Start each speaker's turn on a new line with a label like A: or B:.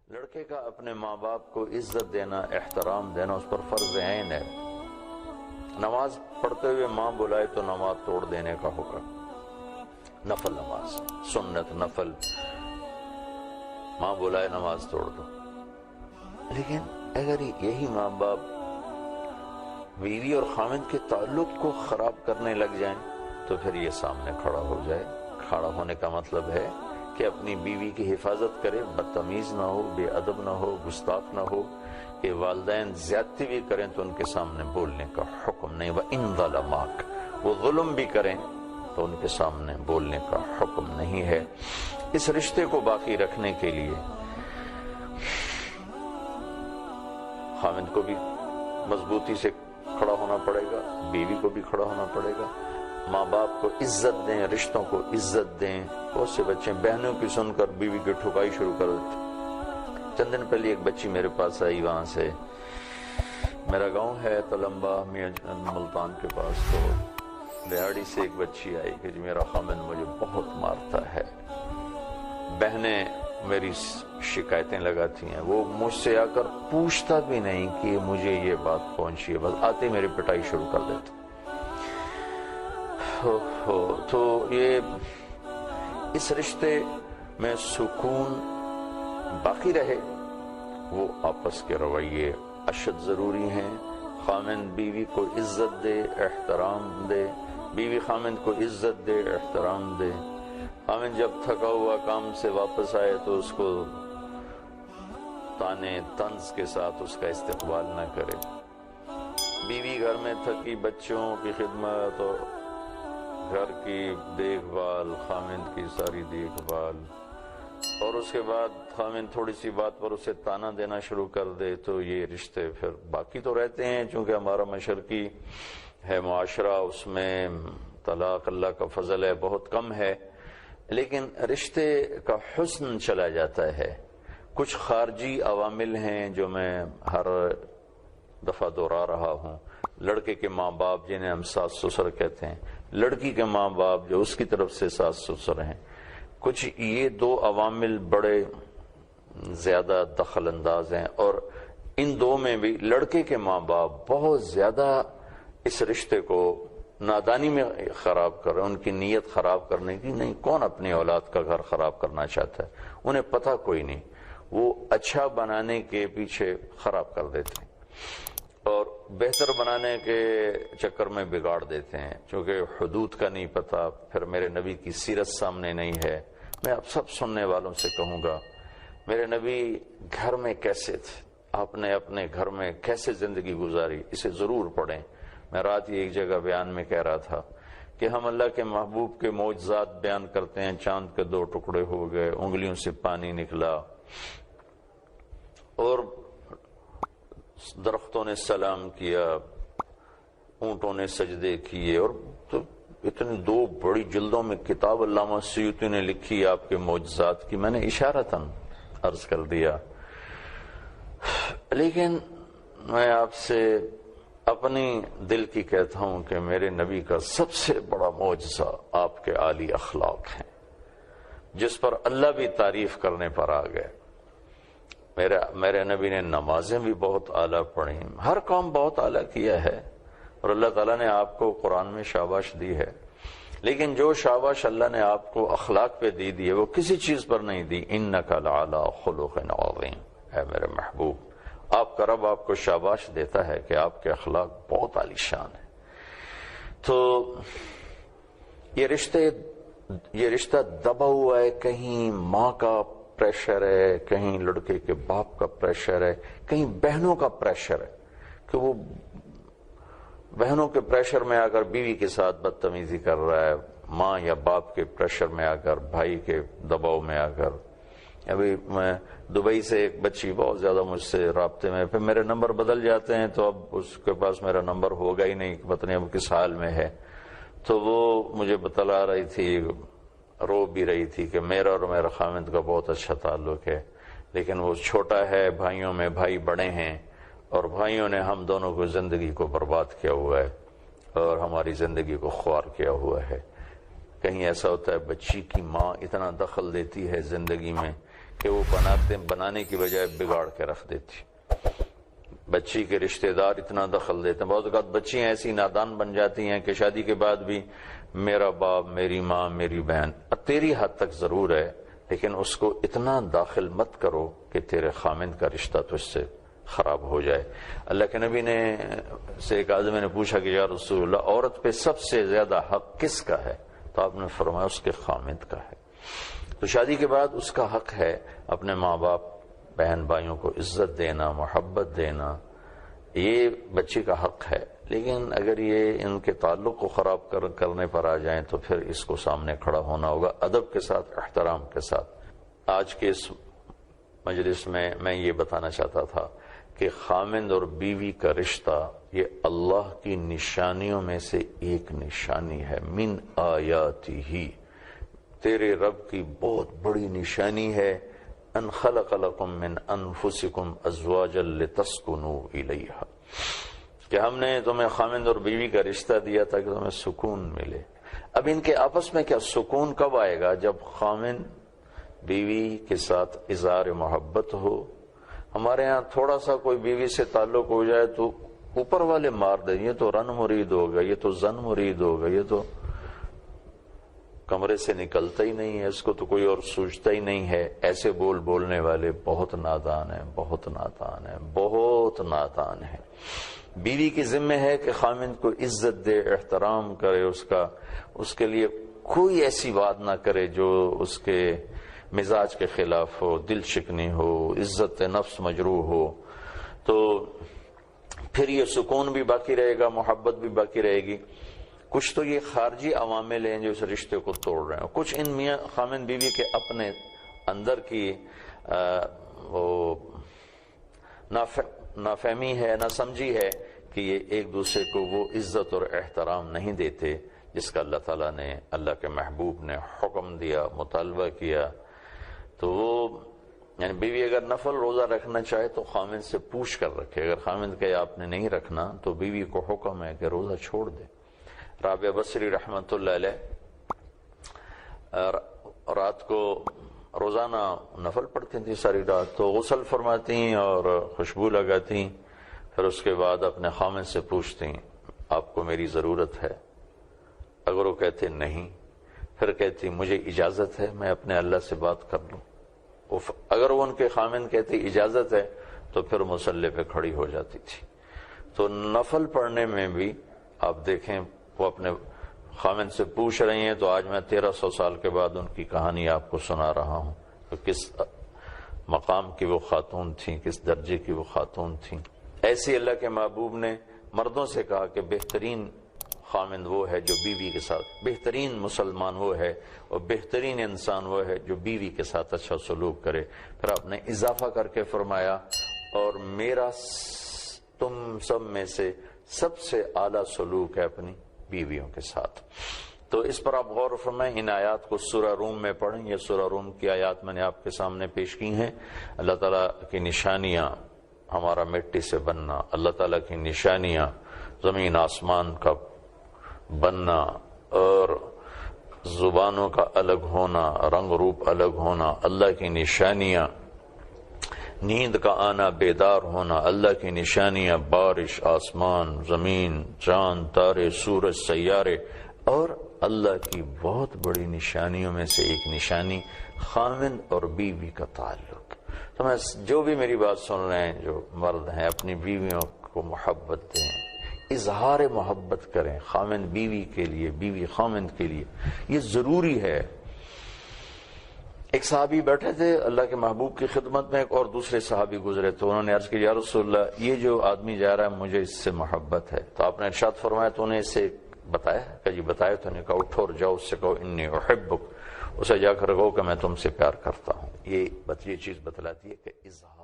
A: لڑکے کا اپنے ماں باپ کو عزت دینا، احترام دینا اس پر فرض عین ہے۔ نماز پڑھتے ہوئے ماں بلائے تو نماز توڑ دینے کا حکم، نفل نماز، سنت نفل، ماں بلائے نماز توڑ دو۔ لیکن اگر یہی ماں باپ بیوی اور خاوند کے تعلق کو خراب کرنے لگ جائیں تو پھر یہ سامنے کھڑا ہو جائے۔ کھڑا ہونے کا مطلب ہے کہ اپنی بیوی کی حفاظت کرے، بدتمیز نہ ہو، بے ادب نہ ہو، گستاخ نہ ہو، کہ والدین زیادتی بھی کریں تو ان کے سامنے بولنے کا حکم نہیں۔ وَإِن ظَلَمَاكَ، وہ ظلم بھی کریں تو ان کے سامنے بولنے کا حکم نہیں ہے۔ اس رشتے کو باقی رکھنے کے لیے خاوند کو بھی مضبوطی سے کھڑا ہونا پڑے گا، بیوی کو بھی کھڑا ہونا پڑے گا، ماں باپ کو عزت دیں، رشتوں کو عزت دیں۔ بہت سے بچے بہنوں کی سن کر بیوی کی ٹھکائی شروع کر دیتے۔ چند دن پہلے ایک بچی میرے پاس آئی، وہاں سے میرا گاؤں ہے تلمبا ملتان کے پاس، تو دیہڑی سے ایک بچی آئی کہ میرا خاوند مجھے بہت مارتا ہے، بہنیں میری شکایتیں لگاتی ہیں، وہ مجھ سے آ کر پوچھتا بھی نہیں کہ مجھے یہ بات پہنچی ہے، بس آتے میری پٹائی شروع کر دیتے۔ تو یہ اس رشتے میں سکون باقی رہے، وہ آپس کے رویے اشد ضروری ہیں۔ خاوند بیوی کو عزت دے، احترام دے، بیوی خاوند کو عزت دے، احترام دے۔ خاوند جب تھکا ہوا کام سے واپس آئے تو اس کو تانے طنز کے ساتھ اس کا استقبال نہ کرے۔ بیوی گھر میں تھکی، بچوں کی خدمت اور گھر کی دیکھ بھال، خاوند کی ساری دیکھ بھال، اور اس کے بعد خاوند تھوڑی سی بات پر اسے تانا دینا شروع کر دے تو یہ رشتے پھر باقی تو رہتے ہیں، چونکہ ہمارا مشرقی ہے معاشرہ، اس میں طلاق اللہ کا فضل ہے بہت کم ہے، لیکن رشتے کا حسن چلا جاتا ہے۔ کچھ خارجی عوامل ہیں جو میں ہر دفعہ دہرا رہا ہوں۔ لڑکے کے ماں باپ جنہیں ہم ساس سسر کہتے ہیں، لڑکی کے ماں باپ جو اس کی طرف سے ساس سسر ہیں، کچھ یہ دو عوامل بڑے زیادہ دخل انداز ہیں، اور ان دو میں بھی لڑکے کے ماں باپ بہت زیادہ اس رشتے کو نادانی میں خراب کر رہے ہیں۔ ان کی نیت خراب کرنے کی نہیں، کون اپنی اولاد کا گھر خراب کرنا چاہتا ہے؟ انہیں پتہ کوئی نہیں، وہ اچھا بنانے کے پیچھے خراب کر دیتے ہیں اور بہتر بنانے کے چکر میں بگاڑ دیتے ہیں، چونکہ حدود کا نہیں پتہ، پھر میرے نبی کی سیرت سامنے نہیں ہے۔ میں اب سب سننے والوں سے کہوں گا، میرے نبی گھر میں کیسے تھے، آپ نے اپنے گھر میں کیسے زندگی گزاری، اسے ضرور پڑھیں۔ میں رات ہی ایک جگہ بیان میں کہہ رہا تھا کہ ہم اللہ کے محبوب کے معجزات بیان کرتے ہیں، چاند کے 2 ٹکڑے ہو گئے، انگلیوں سے پانی نکلا، اور درختوں نے سلام کیا، اونٹوں نے سجدے کیے، اور تو اتنی 2 بڑی جلدوں میں کتاب علامہ سیوطی نے لکھی آپ کے معجزات کی، میں نے اشارتاً عرض کر دیا۔ لیکن میں آپ سے اپنی دل کی کہتا ہوں کہ میرے نبی کا سب سے بڑا معجزہ آپ کے عالی اخلاق ہیں، جس پر اللہ بھی تعریف کرنے پر آ گئے۔ میرے نبی نے نمازیں بھی بہت اعلیٰ پڑھی، ہر کام بہت اعلیٰ کیا ہے، اور اللہ تعالیٰ نے آپ کو قرآن میں شاباش دی ہے، لیکن جو شاباش اللہ نے آپ کو اخلاق پہ دی ہے وہ کسی چیز پر نہیں دی۔ اِنَّكَ لَعَلَىٰ خُلُقٍ عَظِيمٍ، اے میرے محبوب، آپ کا رب آپ کو شاباش دیتا ہے کہ آپ کے اخلاق بہت عالی شان ہے۔ تو یہ رشتہ دبا ہوا ہے، کہیں ماں کا پریشر ہے، کہیں لڑکے کے باپ کا پریشر ہے، کہیں بہنوں کا پریشر ہے کہ وہ بہنوں کے پریشر میں آ کر بیوی کے ساتھ بدتمیزی کر رہا ہے، ماں یا باپ کے پریشر میں آ کر، بھائی کے دباؤ میں آ کر۔ ابھی میں دبئی سے ایک بچی بہت زیادہ مجھ سے رابطے میں، پھر میرے نمبر بدل جاتے ہیں تو اب اس کے پاس میرا نمبر ہوگا ہی نہیں، پتہ نہیں اب کس حال میں ہے، تو وہ مجھے بتلا رہی تھی، رو بھی رہی تھی کہ میرا اور میرا خاوند کا بہت اچھا تعلق ہے، لیکن وہ چھوٹا ہے، بھائیوں میں بھائی بڑے ہیں، اور بھائیوں نے ہم دونوں کو زندگی کو برباد کیا ہوا ہے اور ہماری زندگی کو خوار کیا ہوا ہے۔ کہیں ایسا ہوتا ہے بچی کی ماں اتنا دخل دیتی ہے زندگی میں کہ وہ بنانے کی بجائے بگاڑ کے رکھ دیتی. بچی کے رشتہ دار اتنا دخل دیتے ہیں. بہت اوقات بچیاں ایسی نادان بن جاتی ہیں کہ شادی کے بعد بھی میرا باپ، میری ماں، میری بہن، تیری حد تک ضرور ہے لیکن اس کو اتنا داخل مت کرو کہ تیرے خامند کا رشتہ تو اس سے خراب ہو جائے. اللہ کے نبی نے سے ایک آدمی نے پوچھا کہ یا رسول اللہ، عورت پہ سب سے زیادہ حق کس کا ہے؟ تو آپ نے فرمایا اس کے خامند کا ہے. تو شادی کے بعد اس کا حق ہے اپنے ماں باپ، بہن بھائیوں کو عزت دینا، محبت دینا، یہ بچی کا حق ہے. لیکن اگر یہ ان کے تعلق کو خراب کرنے پر آ جائیں تو پھر اس کو سامنے کھڑا ہونا ہوگا ادب کے ساتھ، احترام کے ساتھ. آج کے اس مجلس میں یہ بتانا چاہتا تھا کہ خامند اور بیوی کا رشتہ یہ اللہ کی نشانیوں میں سے ایک نشانی ہے. من آیاتہ، تیرے رب کی بہت بڑی نشانی ہے. ان خلق لکم من انفسکم ازواجا لتسکنوا الیہا، کہ ہم نے تمہیں خامند اور بیوی کا رشتہ دیا تھا کہ تمہیں سکون ملے. اب ان کے آپس میں کیا سکون کب آئے گا؟ جب خامند بیوی کے ساتھ اظہار محبت ہو. ہمارے ہاں تھوڑا سا کوئی بیوی سے تعلق ہو جائے تو اوپر والے مار دیں، یہ تو رن مرید ہوگا، یہ تو زن مرید ہوگا، یہ تو کمرے سے نکلتا ہی نہیں ہے، اس کو تو کوئی اور سوچتا ہی نہیں ہے. ایسے بولنے والے بہت نادان ہیں، بہت نادان ہیں، بہت نادان ہیں. بیوی کی ذمہ ہے کہ خامند کو عزت دے، احترام کرے، اس کے لیے کوئی ایسی بات نہ کرے جو اس کے مزاج کے خلاف ہو، دل شکنی ہو، عزت نفس مجروح ہو. تو پھر یہ سکون بھی باقی رہے گا، محبت بھی باقی رہے گی. کچھ تو یہ خارجی عوامل ہیں جو اس رشتے کو توڑ رہے ہیں. کچھ ان میاں خامند بیوی کے اپنے اندر کی وہ نافہمی ہے، نہ سمجھی ہے کہ یہ ایک دوسرے کو وہ عزت اور احترام نہیں دیتے جس کا اللہ تعالیٰ نے، اللہ کے محبوب نے حکم دیا، مطالبہ کیا. تو وہ یعنی بیوی اگر نفل روزہ رکھنا چاہے تو خامند سے پوچھ کر رکھے. اگر خامند کہے آپ نے نہیں رکھنا تو بیوی کو حکم ہے کہ روزہ چھوڑ دے. رابعہ بصری رحمۃ اللہ علیہ رات کو روزانہ نفل پڑھتی تھی ساری رات، تو غسل فرماتی اور خوشبو لگاتی، پھر اس کے بعد اپنے خامند سے پوچھتی آپ کو میری ضرورت ہے؟ اگر وہ کہتے نہیں، پھر کہتی مجھے اجازت ہے میں اپنے اللہ سے بات کر لوں. اگر وہ ان کے خامند کہتے اجازت ہے تو پھر مصلی پہ کھڑی ہو جاتی تھی. تو نفل پڑھنے میں بھی آپ دیکھیں وہ اپنے خامند سے پوچھ رہی ہیں. تو آج میں 1300 سال کے بعد ان کی کہانی آپ کو سنا رہا ہوں کہ کس مقام کی وہ خاتون تھیں، کس درجے کی وہ خاتون تھیں. ایسی اللہ کے محبوب نے مردوں سے کہا کہ بہترین خامند وہ ہے جو بیوی کے ساتھ، بہترین مسلمان وہ ہے اور بہترین انسان وہ ہے جو بیوی کے ساتھ اچھا سلوک کرے. پھر آپ نے اضافہ کر کے فرمایا اور میرا تم سب میں سے سب سے اعلیٰ سلوک ہے اپنی بیویوں کے ساتھ. تو اس پر آپ غور فرمائیں. ان آیات کو سورہ روم میں پڑھیں. یہ سورہ روم کی آیات میں نے آپ کے سامنے پیش کی ہیں. اللہ تعالیٰ کی نشانیاں، ہمارا مٹی سے بننا، اللہ تعالیٰ کی نشانیاں، زمین آسمان کا بننا اور زبانوں کا الگ ہونا، رنگ روپ الگ ہونا، اللہ کی نشانیاں، نیند کا آنا، بیدار ہونا، اللہ کی نشانیاں، بارش، آسمان، زمین، چاند، تارے، سورج، سیارے، اور اللہ کی بہت بڑی نشانیوں میں سے ایک نشانی خامند اور بیوی کا تعلق. تو میں جو بھی میری بات سن رہے ہیں، جو مرد ہیں، اپنی بیویوں کو محبت دیں، اظہار محبت کریں خامند بیوی کے لیے، بیوی خامند کے لیے. یہ ضروری ہے. ایک صحابی بیٹھے تھے اللہ کے محبوب کی خدمت میں، ایک اور دوسرے صحابی گزرے تو انہوں نے عرض کی یا رسول اللہ یہ جو آدمی جا رہا ہے مجھے اس سے محبت ہے. تو آپ نے ارشاد فرمایا تو انہیں اسے بتایا کہ جی بتایا. تو انہیں کہا اٹھو اور جاؤ اس سے کہو انی احبک، اسے جا کر کہو کہ میں تم سے پیار کرتا ہوں. یہ چیز بتلاتی ہے کہ اظہار